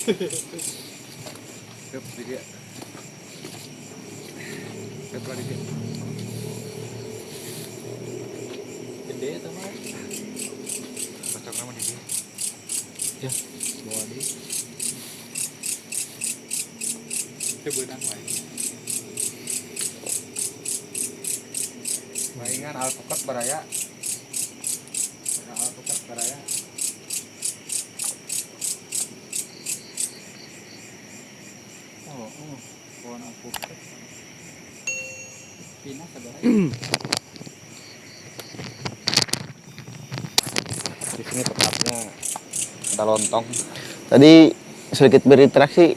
Kep dia. Kep lagi dia. Gede teman. Cocok nama di dia. Ya, bawa di. Coba nang Maingan alpukat baraya. Alpukat baraya. Pohon alpukat. Pindah segala. Di sini tempatnya ada lontong. Tadi sedikit berinteraksi.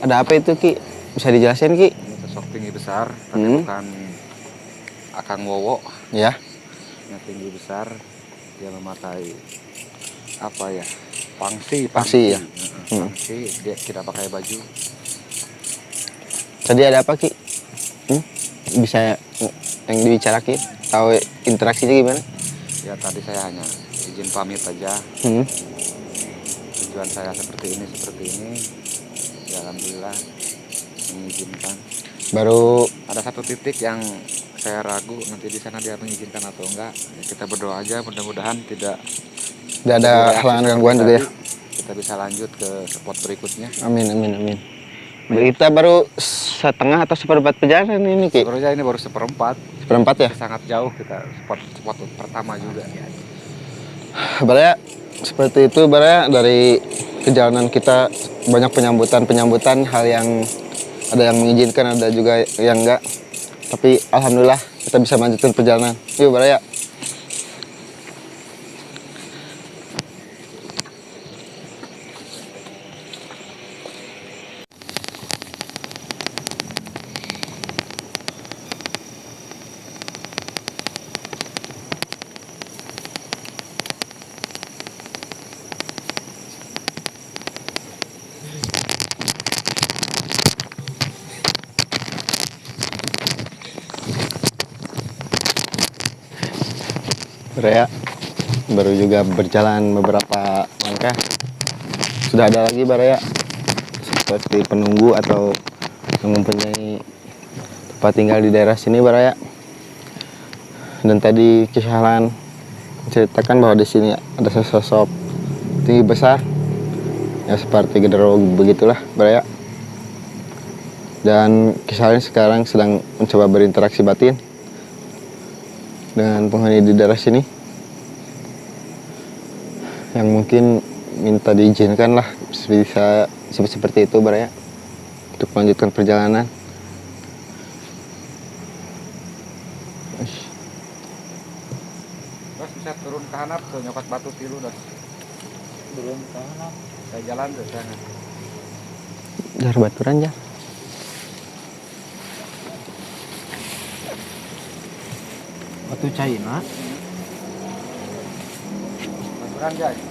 Ada apa itu Ki? Bisa dijelasin Ki? Ini sosok tinggi besar, tapi bukan Akang Wowo. Ya. Yang tinggi besar, dia memakai apa ya? Pangsi ya. Pangsi, dia tidak pakai baju. Tadi ada apa Ki? Bisa yang dibicarakan? Tahu interaksinya gimana? Ya tadi saya hanya izin pamit aja. Tujuan saya seperti ini. Ya alhamdulillah mengizinkan. Baru ada satu titik yang saya ragu nanti di sana dia mengizinkan atau enggak. Ya, kita berdoa aja mudah-mudahan tidak ada halangan gangguan juga ya. Kita bisa lanjut ke spot berikutnya. Amin. Kita baru setengah atau seperempat perjalanan ini Ki? Sebenarnya ini baru seperempat. Seperempat ya? Sangat jauh kita spot pertama juga. Sebenarnya seperti itu, sebenarnya dari perjalanan kita banyak penyambutan hal yang ada yang mengizinkan, ada juga yang enggak. Tapi alhamdulillah kita bisa melanjutkan perjalanan. Yuk Baraya. Baraya baru juga berjalan beberapa langkah, sudah ada lagi Baraya seperti penunggu atau yang mempunyai tempat tinggal di daerah sini Baraya. Dan tadi Kisahlan menceritakan bahwa di sini ada sosok tinggi besar ya, seperti genderuwo begitulah Baraya. Dan Kisahlan sekarang sedang mencoba berinteraksi batin dengan penghuni di daerah sini yang mungkin minta diizinkan lah bisa seperti itu Baraya untuk melanjutkan perjalanan. Terus bisa turun ke hanap tuh nyokot batu tilu dah. Turun ke hanap. Saya jalan ke sana. Jar baturan jar. Batu China. Baturan guys.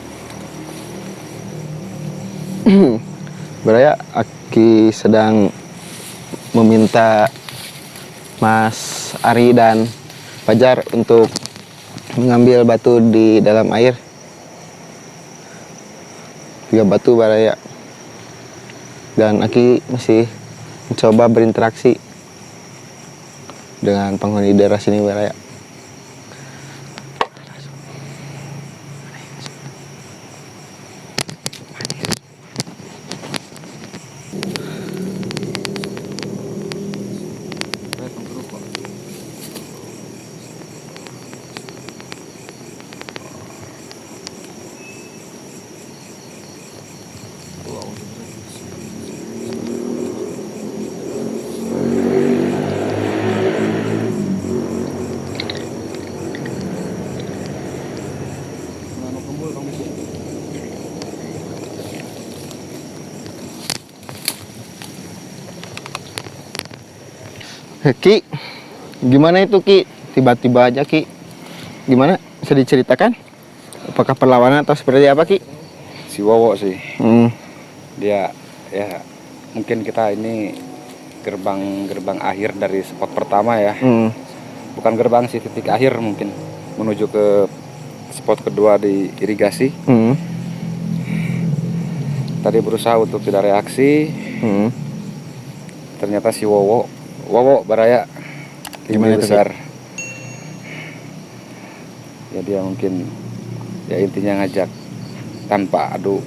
Baraya, Aki sedang meminta Mas Ari dan Fajar untuk mengambil batu di dalam air. 3 batu Baraya. Dan Aki masih mencoba berinteraksi dengan penghuni daerah sini Baraya. Ki, gimana itu Ki? Tiba-tiba aja Ki. Gimana? Bisa diceritakan? Apakah perlawanan atau seperti apa Ki? Si Wowo sih. Dia ya mungkin kita ini gerbang akhir dari spot pertama ya. Bukan gerbang sih, titik akhir mungkin menuju ke spot kedua di irigasi. tadi berusaha untuk tidak reaksi. Ternyata si Wowo Baraya Gimana tinggi itu, besar. Ya dia mungkin ya intinya ngajak tanpa adu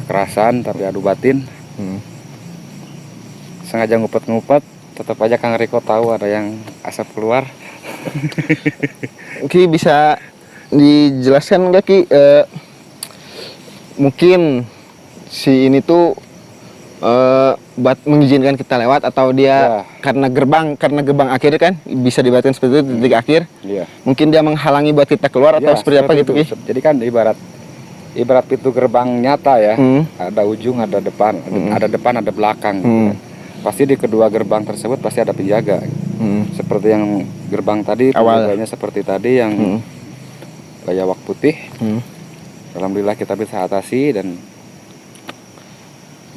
kekerasan tapi adu batin. Sengaja ngumpet-ngumpet, tetap aja Kang Riko tahu ada yang asap keluar. Ki bisa dijelaskan nggak Ki, mungkin si ini tuh mengizinkan kita lewat atau dia karena gerbang akhir kan bisa dibatin seperti itu titik akhir. Iya. Mungkin dia menghalangi buat kita keluar atau seperti apa gitu Ki? Jadi kan ibarat pintu gerbang nyata ya. Ada ujung, ada depan, ada depan, ada belakang. Gitu kan. Pasti di kedua gerbang tersebut pasti ada penjaga. Seperti yang gerbang tadi, penjaganya seperti tadi yang layak putih. Alhamdulillah kita bisa atasi, dan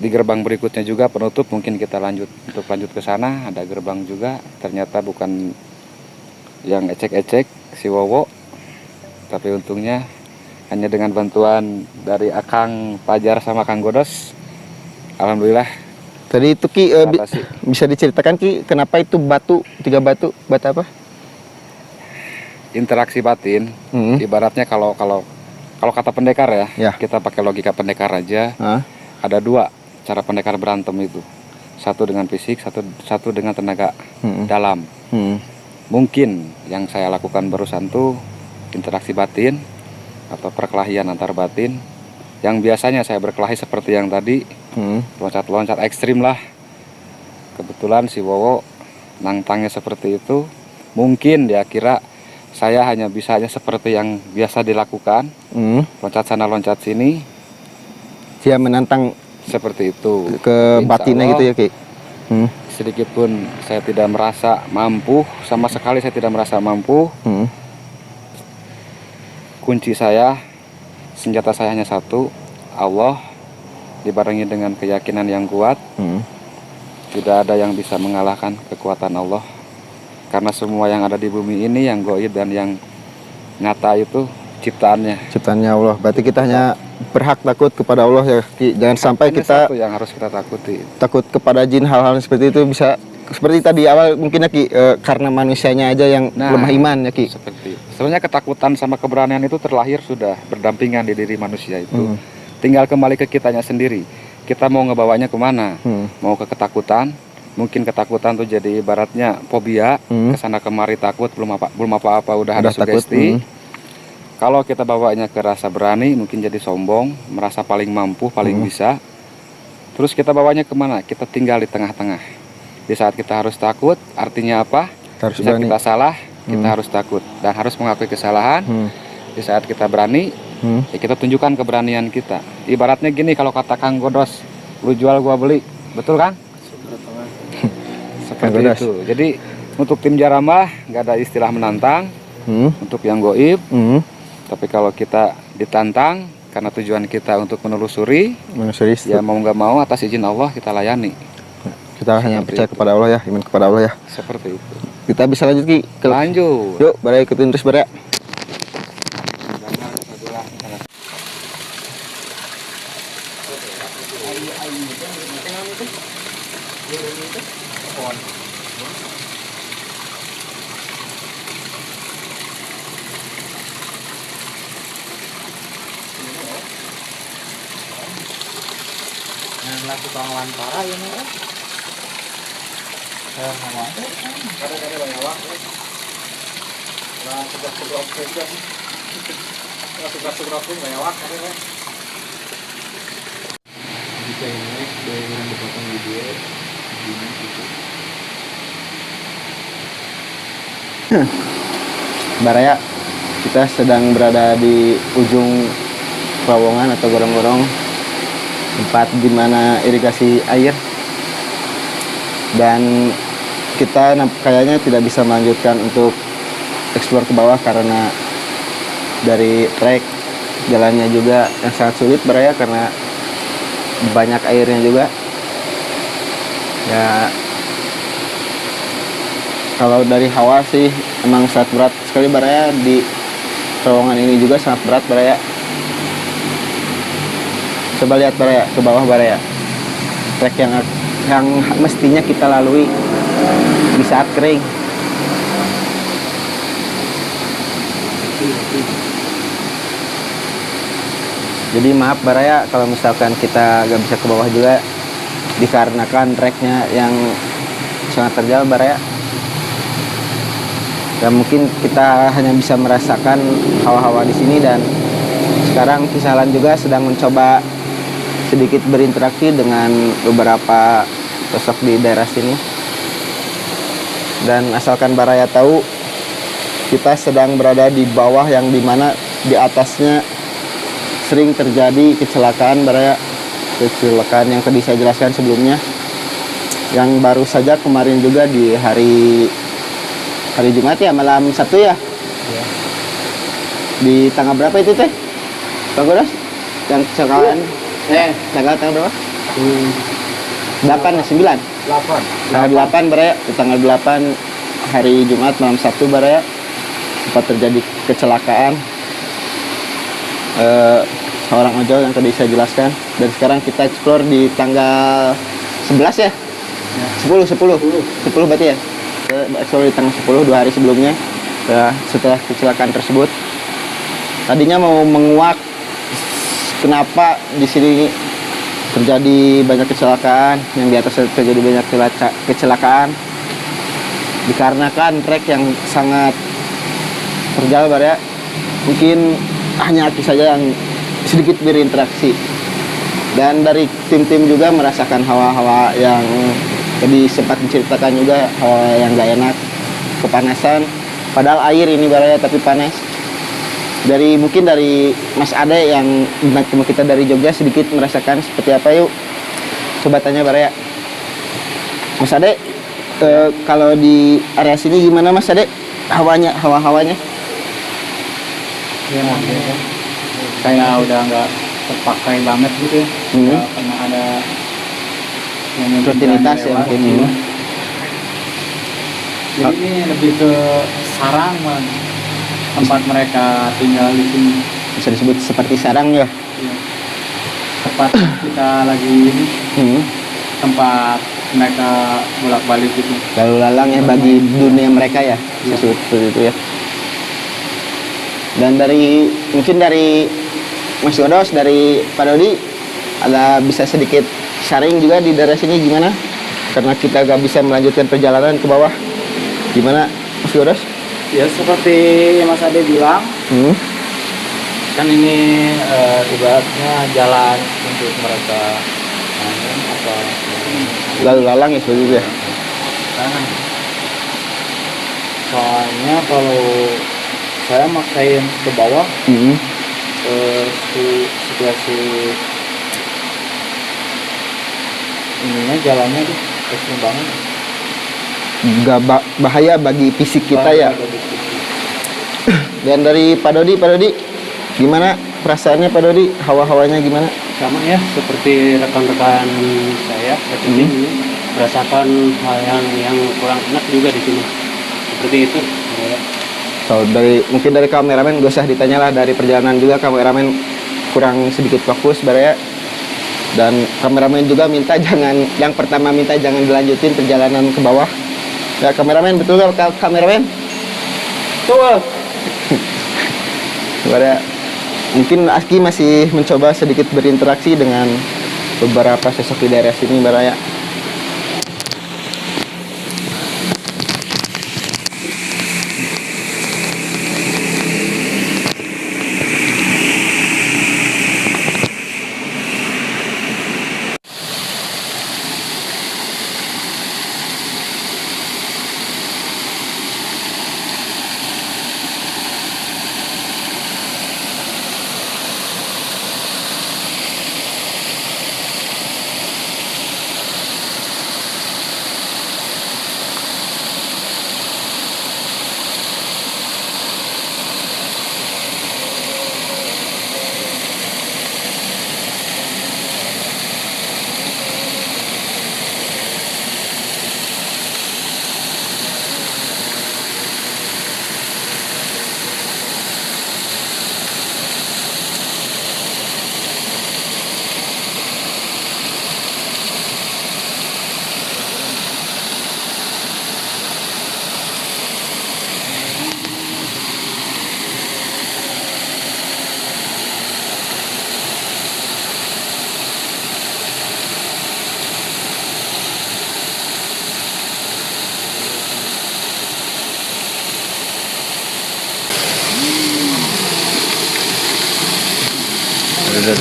di gerbang berikutnya juga penutup, mungkin kita lanjut ke sana. Ada gerbang juga, ternyata bukan yang ecek-ecek si Wowo, tapi untungnya hanya dengan bantuan dari Akang Pajar sama Kang Godos. Alhamdulillah. Tadi itu Ki bisa diceritakan Ki kenapa itu tiga batu apa? Interaksi batin, ibaratnya kalau kata pendekar ya, kita pakai logika pendekar aja. Ada dua cara pendekar berantem itu, satu dengan fisik, satu dengan tenaga dalam. Mungkin yang saya lakukan barusan tuh interaksi batin atau perkelahian antar batin, yang biasanya saya berkelahi seperti yang tadi, loncat-loncat ekstrim lah. Kebetulan si Wowo nantangnya seperti itu, mungkin dia kira saya hanya bisanya seperti yang biasa dilakukan, loncat sana loncat sini. Dia menantang seperti itu ke batinnya gitu ya Ki. Sedikit pun saya tidak merasa mampu, sama sekali saya tidak merasa mampu. Kunci saya, senjata saya hanya satu, Allah, dibarengi dengan keyakinan yang kuat. Tidak ada yang bisa mengalahkan kekuatan Allah, karena semua yang ada di bumi ini, yang goib dan yang nyata itu ciptaannya Allah. Berarti kita hanya berhak takut kepada Allah ya Ki. Jangan sampai kita satu yang harus kita takuti, takut kepada jin, hal-hal seperti itu bisa seperti tadi awal mungkin ya Ki, karena manusianya aja yang lemah iman ya Ki. Seperti sebenarnya ketakutan sama keberanian itu terlahir sudah berdampingan di diri manusia itu. Tinggal kembali ke kitanya sendiri, kita mau ngebawanya kemana. Mau ke ketakutan, mungkin ketakutan tuh jadi ibaratnya fobia, kesana kemari takut, belum apa-apa udah ada sugesti. Kalau kita bawanya ke rasa berani, mungkin jadi sombong, merasa paling mampu, paling bisa. Terus kita bawanya kemana? Kita tinggal di tengah-tengah. Di saat kita harus takut, artinya apa? Di saat kita salah, kita harus takut dan harus mengakui kesalahan. Di saat kita berani, ya kita tunjukkan keberanian kita. Ibaratnya gini, kalau kata Kang Godos, lu jual gua beli, betul kan? Seperti itu. Jadi untuk tim Jaramah nggak ada istilah menantang. Untuk yang goib. Tapi kalau kita ditantang karena tujuan kita untuk menelusuri, ya mau nggak mau atas izin Allah kita layani. Kita hanya percaya kepada Allah ya, iman kepada Allah ya. Seperti itu. Kita bisa lanjut Ki. Lanjut. Yuk, Baraya ikutin terus Baraya. Yang tukang lantara ya nih. Kadang-kadang banyak waktu. Nah, segar-segar saja. Segar-segar pun banyak waktu kan. Jika ini dari yang dipotong video ini gitu. Baraya, kita sedang berada di ujung terowongan atau gorong-gorong, tempat di mana irigasi air, dan kita kayaknya tidak bisa melanjutkan untuk eksplor ke bawah karena dari trek jalannya juga yang sangat sulit Baraya karena banyak airnya juga ya. Kalau dari hawa sih emang sangat berat sekali Baraya, di terowongan ini juga sangat berat Baraya. Coba lihat Baraya, ke bawah Baraya. Trek yang mestinya kita lalui di saat kering. Jadi maaf Baraya kalau misalkan kita gak bisa ke bawah juga dikarenakan treknya yang sangat terjal Baraya. Dan mungkin kita hanya bisa merasakan hawa-hawa di sini, dan sekarang Kisalan juga sedang mencoba sedikit berinteraksi dengan beberapa sosok di daerah sini. Dan asalkan Baraya tahu, kita sedang berada di bawah yang dimana di atasnya sering terjadi kecelakaan Baraya. Kecelakaan yang tadi saya jelaskan sebelumnya, yang baru saja kemarin juga di hari Jumat ya, malam Sabtu ya. Ya. Di tanggal berapa itu teh Bang Godos yang kecelakaan? Tanggal berapa? 8 ya, 9? 8. Tanggal 8 Baraya, di tanggal 8 hari Jumat malam Sabtu Baraya sempat terjadi kecelakaan seorang ojol yang tadi saya jelaskan. Dan sekarang kita explore di tanggal 11 ya? 10 berarti ya? Explore di tanggal 10, 2 hari sebelumnya setelah kecelakaan tersebut. Tadinya mau menguak kenapa di sini terjadi banyak kecelakaan, yang di atas terjadi banyak kecelakaan, dikarenakan trek yang sangat terjal Baraya. Mungkin hanya aku saja yang sedikit berinteraksi, dan dari tim-tim juga merasakan hawa-hawa yang tadi sempat diceritakan juga, hawa yang gak enak, kepanasan, padahal air ini Baraya tapi panas. Mungkin dari Mas Ade yang teman kita dari Jogja sedikit merasakan seperti apa, yuk coba tanya Baraya. Mas Ade, kalau di area sini gimana Mas Ade hawa-hawanya? Ya, kayak udah nggak terpakai banget gitu ya. Nggak pernah ada yang Rutinitas ya lewat. mungkin. Jadi ini lebih ke sarang man, tempat mereka tinggal di sini. Bisa disebut seperti sarang ya. Ya. Tempat kita lagi ini, tempat mereka bolak-balik gitu. Lalu lalang ya bagi dunia mereka ya, Iya. seperti itu ya. Dan mungkin dari Mas Godos, dari Pak Dodi, ada bisa sedikit sharing juga di daerah sini gimana? Karena kita gak bisa melanjutkan perjalanan ke bawah. Gimana Mas Godos? Ya seperti Mas Ade bilang, kan ini ibaratnya jalan untuk mereka Lalu lalang ya seperti itu ya. soalnya kalau saya maksain ke bawah, situasi ininya jalannya tuh ekstrim banget. Gak bahaya bagi fisik kita ya. Dan dari Pak Dodi, gimana perasaannya Pak Dodi? Hawa-hawanya gimana? Sama ya, seperti rekan-rekan saya ini merasakan hal yang kurang enak juga di sini. Seperti itu. Ya. So, mungkin dari kameramen gak usah ditanya lah, dari perjalanan juga kameramen kurang sedikit fokus Baraya. Dan kameramen juga yang pertama minta jangan dilanjutin perjalanan ke bawah. Ya kameramen, betul gak kameramen? Betul. Baraya. Mungkin Aski masih mencoba sedikit berinteraksi dengan beberapa sosok di daerah sini Baraya. Balik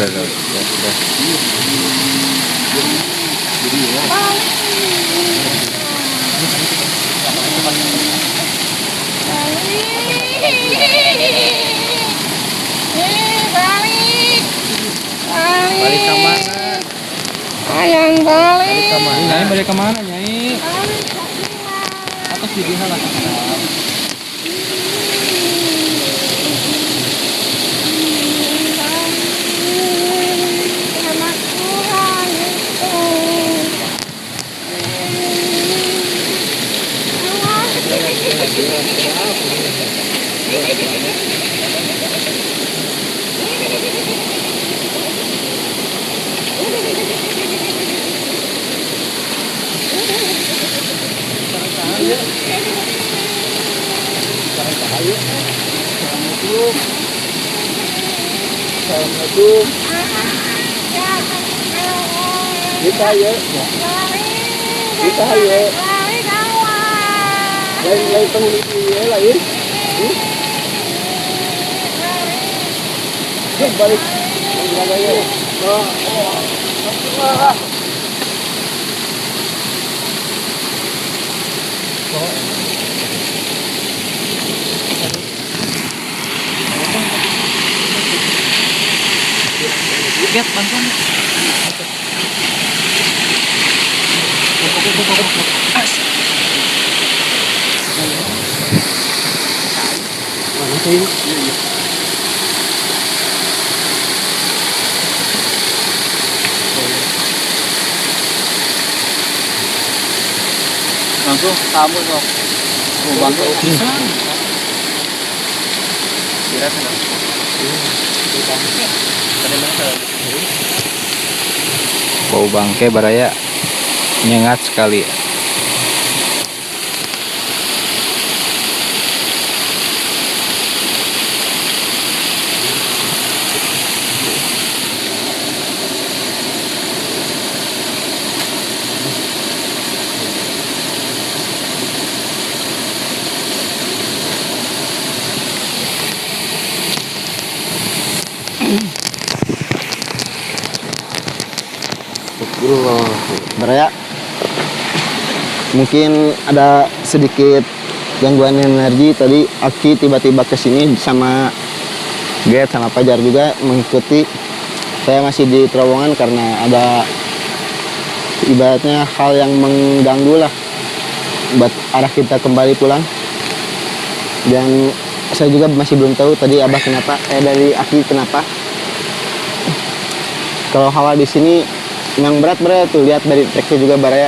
ke mana? Ayang balik. Nyai balik ke mana, Nyai? Atas di sana. Assalamualaikum. Kita ya. Kita ya. Lain penghuni ya lain. Balik. Laganya. Lihat bantuan. Langsung kamu dong. Mau bantu bisa. Kira sana. Bau bangkai baraya nyengat sekali. Baraya, mungkin ada sedikit gangguan energi tadi. Aki tiba-tiba kesini sama Get sama Pajar juga mengikuti. Saya masih di terowongan karena ada ibaratnya hal yang mengganggu lah buat arah kita kembali pulang. Dan saya juga masih belum tahu tadi Abah kenapa, dari Aki kenapa. Kalau hawa di sini yang berat tuh, lihat dari treknya juga baraya,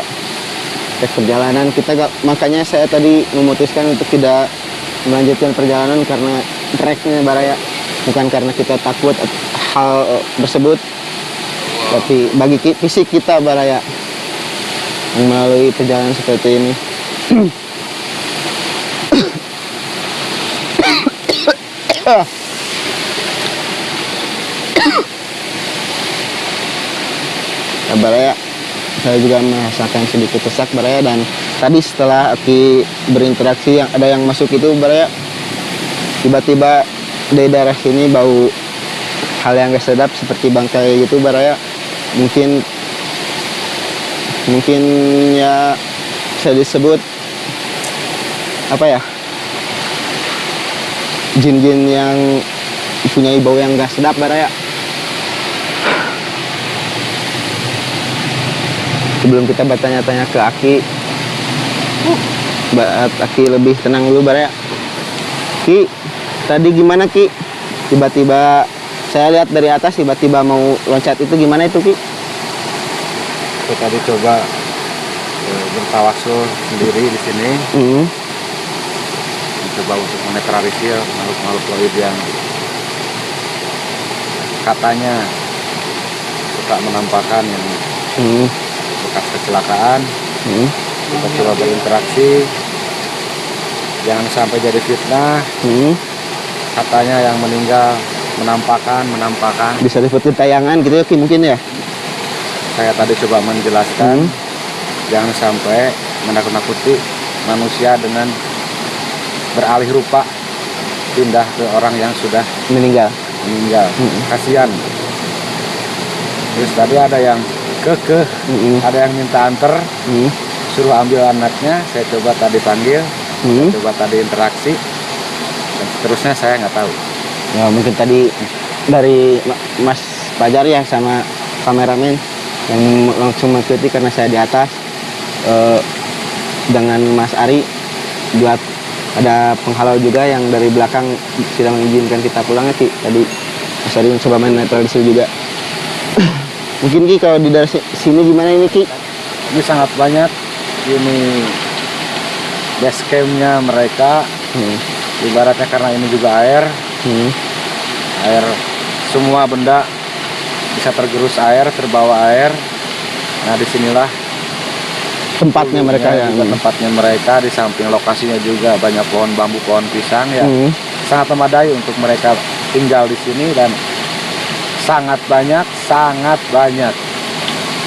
trek perjalanan kita gak, makanya saya tadi memutuskan untuk tidak melanjutkan perjalanan karena treknya baraya, bukan karena kita takut hal tersebut, tapi bagi fisik kita baraya yang melalui perjalanan seperti ini. Baraya, saya juga merasakan sedikit sesak baraya, dan tadi setelah Aki berinteraksi yang ada yang masuk itu baraya, tiba-tiba di daerah sini bau hal yang gak sedap seperti bangkai gitu baraya. Mungkin ya bisa disebut apa ya, jin-jin yang punya bau yang gak sedap baraya. Sebelum kita bertanya-tanya ke Aki, Aki lebih tenang dulu baraya. Ki, tadi gimana Ki? Tiba-tiba saya lihat dari atas tiba-tiba mau loncat, itu gimana itu Ki? Aku tadi coba bertawasul sendiri di sini, mencoba untuk menetralisir makhluk-makhluk gaib yang katanya suka menampakkan yang bekas kecelakaan. Kita coba berinteraksi, jangan sampai jadi fitnah. Katanya yang meninggal menampakkan Bisa diputar tayangan gitu ya Ki, mungkin ya. Saya tadi coba menjelaskan jangan sampai menakut-nakuti manusia dengan beralih rupa pindah ke orang yang sudah meninggal. Kasihan Terus tadi ada yang kekeh, ada yang minta anter, suruh ambil anaknya. Saya coba tadi panggil, saya coba tadi interaksi, dan seterusnya saya nggak tahu. Ya mungkin tadi dari Mas Fajar ya sama kameramen yang langsung mengikuti karena saya di atas, dengan Mas Ari buat ada penghalau juga yang dari belakang tidak mengizinkan kita pulang ya Ki. Tadi Mas Ari mencoba main netralisir juga. Mungkin Ki kalau di daerah sini gimana ini Ki? Ini sangat banyak, ini base campnya mereka, ibaratnya karena ini juga air, air semua benda bisa tergerus air, terbawa air. Nah disinilah Tempatnya mereka ya. juga tempatnya mereka. Di samping lokasinya juga banyak pohon bambu, pohon pisang ya, sangat memadai untuk mereka tinggal di sini, dan sangat banyak.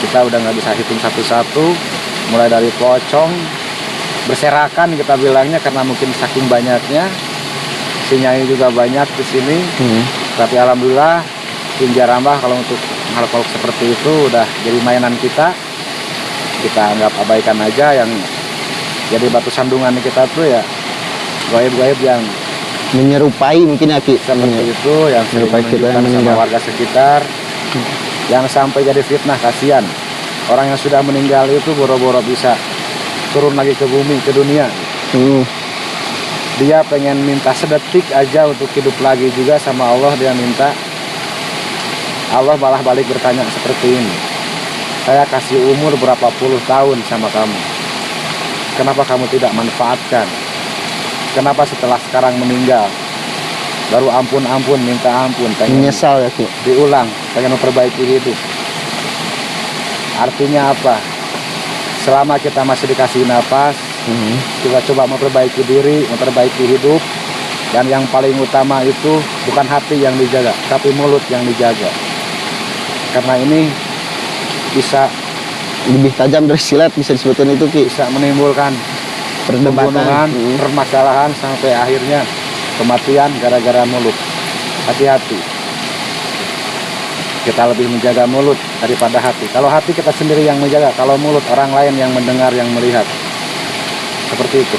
Kita udah nggak bisa hitung satu-satu, mulai dari pocong berserakan kita bilangnya karena mungkin saking banyaknya. Sinyai juga banyak di sini. Tapi alhamdulillah tim Jarambah kalau untuk makhluk seperti itu udah jadi mainan kita. Kita anggap abaikan aja. Yang jadi batu sandungan kita tuh ya gaib-gaib yang Menyerupai mungkin ya Ki. seperti itu, yang sering Menyerupai kita yang menunjukkan sama meninggal. warga sekitar. Yang sampai jadi fitnah, kasihan orang yang sudah meninggal itu boro-boro bisa turun lagi ke bumi, ke dunia. Dia pengen minta sedetik aja untuk hidup lagi juga sama Allah. Dia minta, Allah malah balik bertanya seperti ini, saya kasih umur berapa puluh tahun sama kamu, kenapa kamu tidak manfaatkan? Kenapa setelah sekarang meninggal baru ampun minta ampun, pengen Menyesal ya Ki. diulang, pengen memperbaiki hidup? Artinya apa? Selama kita masih dikasih napas, kita coba memperbaiki diri, memperbaiki hidup. Dan yang paling utama itu bukan hati yang dijaga, tapi mulut yang dijaga. Karena ini bisa Lebih tajam dari silat bisa disebutkan itu Ki. bisa menimbulkan Perdebatan. pembunuhan, permasalahan, sampai akhirnya kematian gara-gara mulut. Hati-hati. Kita lebih menjaga mulut daripada hati. Kalau hati kita sendiri yang menjaga, kalau mulut orang lain yang mendengar, yang melihat. Seperti itu.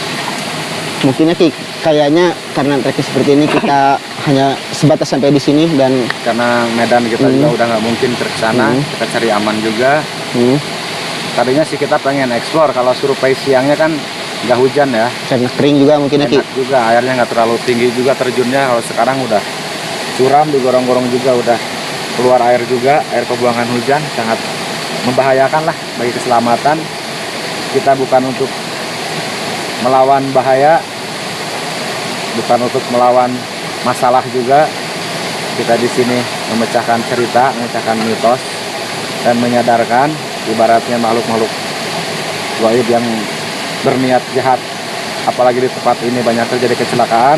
Mungkin ya Ki, kayaknya karena trekking seperti ini kita hanya sebatas sampai di sini dan Karena medan kita juga udah nggak mungkin ke sana, kita cari aman juga. Tadinya sih kita pengen eksplor, kalau survei siangnya kan nggak hujan ya, karena kering juga mungkin ya Ki. enak juga, airnya nggak terlalu tinggi juga terjunnya. Kalau sekarang udah curam, di gorong-gorong juga udah keluar air juga, air pembuangan hujan, sangat membahayakan lah bagi keselamatan. Kita bukan untuk melawan bahaya, bukan untuk melawan masalah juga. Kita di sini memecahkan cerita, memecahkan mitos, dan menyadarkan ibaratnya makhluk-makhluk gaib yang berniat jahat. Apalagi di tempat ini banyak terjadi kecelakaan,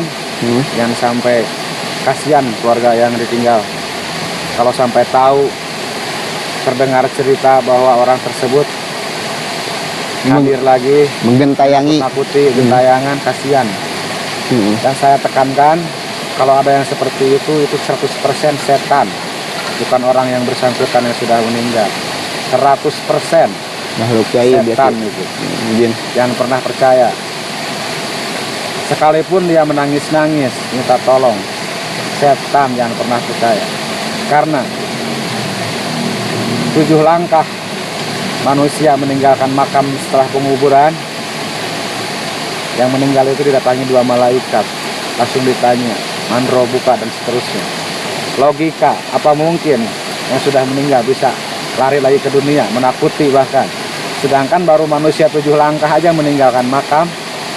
yang sampai kasihan keluarga yang ditinggal. Kalau sampai tahu, terdengar cerita bahwa orang tersebut hadir lagi, Menggentayangi. nakuti, gentayangan, kasihan. Dan saya tekankan, kalau ada yang seperti itu 100% setan, bukan orang yang bersangkutan yang sudah meninggal. 100% Makhluk gaib ya setan Ki. itu. Jin. Jangan pernah percaya. Sekalipun dia menangis-nangis minta tolong, setan jangan pernah percaya. Karena 7 langkah manusia meninggalkan makam setelah penguburan, yang meninggal itu didatangi 2 malaikat, langsung ditanya mandro buka dan seterusnya. Logika, apa mungkin yang sudah meninggal bisa lari lagi ke dunia, menakuti bahkan. Sedangkan baru manusia 7 langkah aja meninggalkan makam,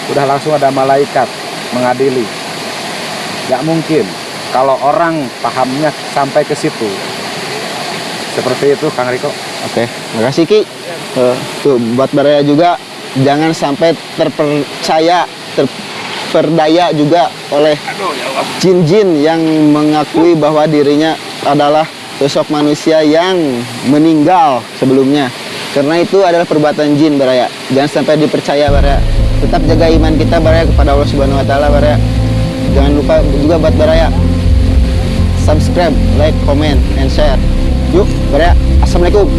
udah langsung ada malaikat mengadili. Gak mungkin kalau orang pahamnya sampai ke situ. Seperti itu Kang Riko. Oke, makasih Ki. Tuh buat Baraya juga jangan sampai terperdaya juga oleh jin-jin yang mengakui bahwa dirinya adalah sosok manusia yang meninggal sebelumnya. Karena itu adalah perbuatan jin Baraya. Jangan sampai dipercaya Baraya. Tetap jaga iman kita Baraya kepada Allah Subhanahu wa taala Baraya. Jangan lupa juga buat Baraya subscribe, like, comment, and share. Yuk, Baraya. Assalamualaikum.